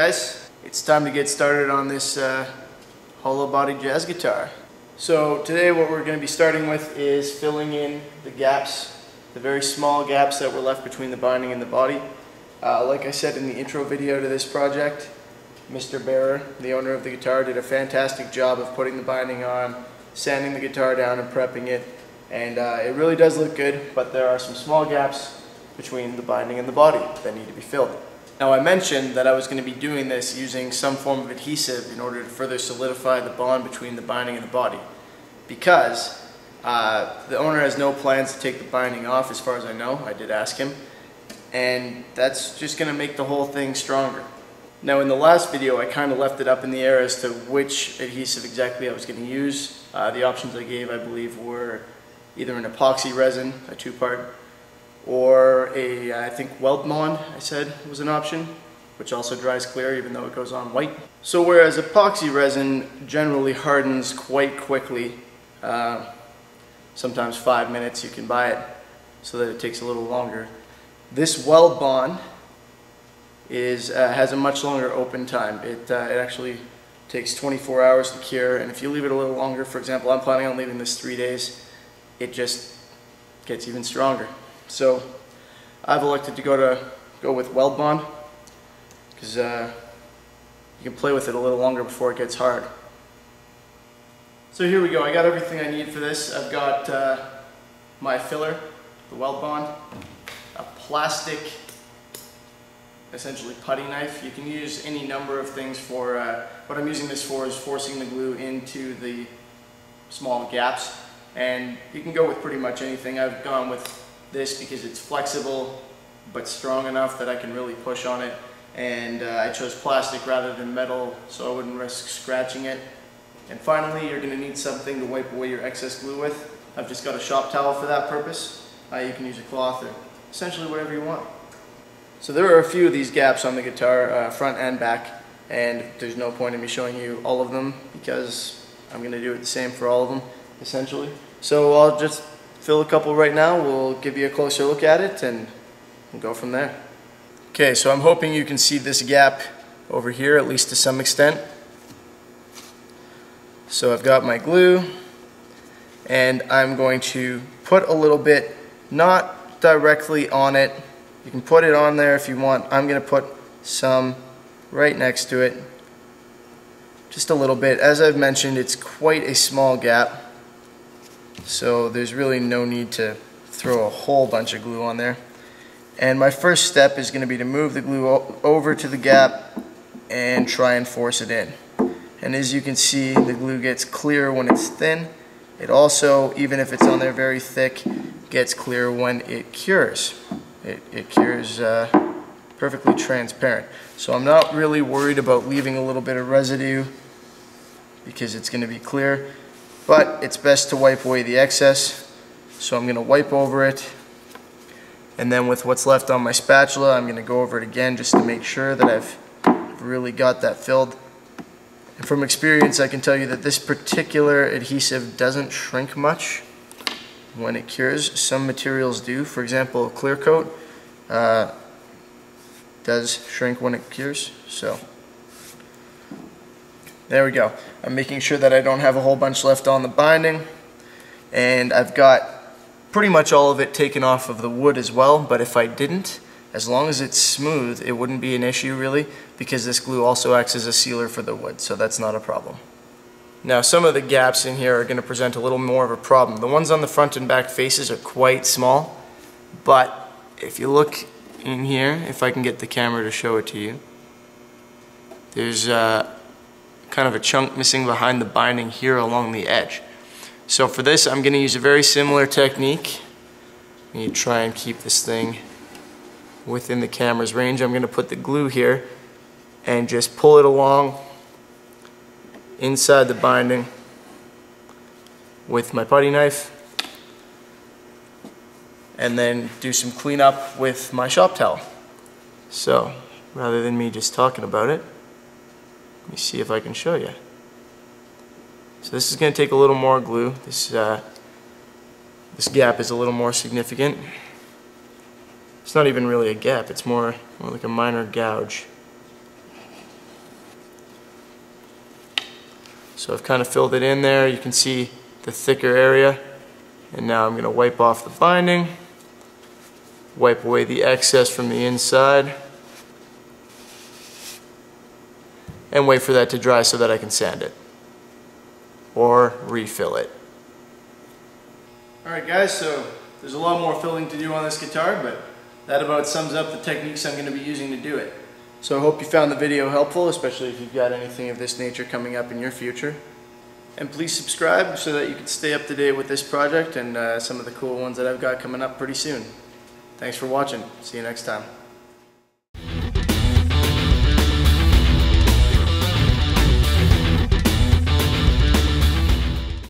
guys, it's time to get started on this hollow body jazz guitar. So today what we're going to be starting with is filling in the gaps, the very small gaps that were left between the binding and the body. Like I said in the intro video to this project, Mr. Bearer, the owner of the guitar, did a fantastic job of putting the binding on, sanding the guitar down and prepping it, and it really does look good, but there are some small gaps between the binding and the body that need to be filled. Now, I mentioned that I was going to be doing this using some form of adhesive in order to further solidify the bond between the binding and the body, because the owner has no plans to take the binding off as far as I know. I did ask him, and that's just going to make the whole thing stronger. Now, in the last video I kind of left it up in the air as to which adhesive exactly I was going to use. The options I gave, I believe, were either an epoxy resin, a 2-part, or I think weldbond, I said, was an option, which also dries clear even though it goes on white. So whereas epoxy resin generally hardens quite quickly, sometimes 5 minutes, you can buy it so that it takes a little longer. This weldbond has a much longer open time. It actually takes 24 hours to cure, and if you leave it a little longer, for example, I'm planning on leaving this 3 days, it just gets even stronger. So I've elected to go with weldbond because you can play with it a little longer before it gets hard. So here we go. I got everything I need for this. I've got my filler, the weldbond, a plastic, essentially putty knife. You can use any number of things for, what I'm using this for is forcing the glue into the small gaps, and you can go with pretty much anything. I've gone with this because it's flexible but strong enough that I can really push on it, and I chose plastic rather than metal so I wouldn't risk scratching it. And finally, you're going to need something to wipe away your excess glue with. I've just got a shop towel for that purpose. You can use a cloth or essentially whatever you want. So there are a few of these gaps on the guitar, front and back, and there's no point in me showing you all of them because I'm going to do it the same for all of them, essentially. So I'll just fill a couple right now. We'll give you a closer look at it and we'll go from there. Okay, so I'm hoping you can see this gap over here, at least to some extent. So I've got my glue, and I'm going to put a little bit, not directly on it. You can put it on there if you want. I'm going to put some right next to it, just a little bit. As I've mentioned, it's quite a small gap, so there's really no need to throw a whole bunch of glue on there. And my first step is going to be to move the glue over to the gap and try and force it in. And as you can see, the glue gets clear when it's thin. It also, even if it's on there very thick, gets clear when it cures. It cures perfectly transparent. So I'm not really worried about leaving a little bit of residue because it's going to be clear. But it's best to wipe away the excess, so I'm going to wipe over it, and then with what's left on my spatula, I'm going to go over it again just to make sure that I've really got that filled. And from experience, I can tell you that this particular adhesive doesn't shrink much when it cures. Some materials do. For example, a clear coat does shrink when it cures. So there we go. I'm making sure that I don't have a whole bunch left on the binding, and I've got pretty much all of it taken off of the wood as well, but if I didn't, as long as it's smooth, it wouldn't be an issue really, because this glue also acts as a sealer for the wood, so that's not a problem. Now, some of the gaps in here are going to present a little more of a problem. The ones on the front and back faces are quite small, but if you look in here, if I can get the camera to show it to you, there's kind of a chunk missing behind the binding here along the edge. So for this, I'm going to use a very similar technique. I'm going to try and keep this thing within the camera's range. I'm going to put the glue here and just pull it along inside the binding with my putty knife, and then do some cleanup with my shop towel. So rather than me just talking about it, let me see if I can show you. So this is going to take a little more glue. This gap is a little more significant. It's not even really a gap, it's more like a minor gouge. So I've kind of filled it in there. You can see the thicker area. And now I'm going to wipe off the binding, wipe away the excess from the inside, and wait for that to dry so that I can sand it or refill it. Alright guys, so there's a lot more filling to do on this guitar, but that about sums up the techniques I'm going to be using to do it. So I hope you found the video helpful, especially if you've got anything of this nature coming up in your future. And please subscribe so that you can stay up to date with this project and some of the cool ones that I've got coming up pretty soon. Thanks for watching. See you next time.